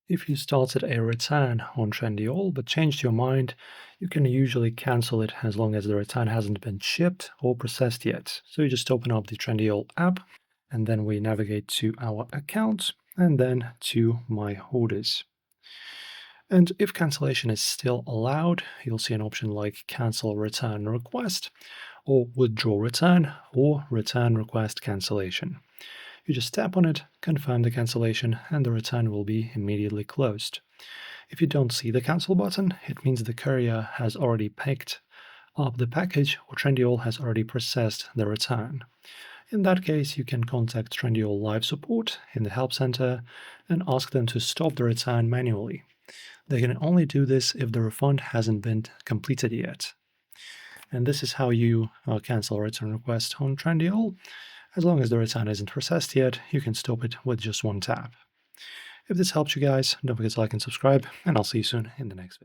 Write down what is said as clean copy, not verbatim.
If you started a return on Trendyol but changed your mind, you can usually cancel it as long as the return hasn't been shipped or processed yet. So you just open up the Trendyol app, and then we navigate to our account and then to My Orders. And if cancellation is still allowed, you'll see an option like Cancel Return Request, or Withdraw Return, or Return Request Cancellation. You just tap on it, confirm the cancellation, and the return will be immediately closed. If you don't see the cancel button, it means the courier has already picked up the package or Trendyol has already processed the return. In that case, you can contact Trendyol Live Support in the Help Center and ask them to stop the return manually. They can only do this if the refund hasn't been completed yet. And this is how you cancel a return request on Trendyol. As long as the return isn't processed yet, you can stop it with just one tap. If this helped you guys, don't forget to like and subscribe, and I'll see you soon in the next video.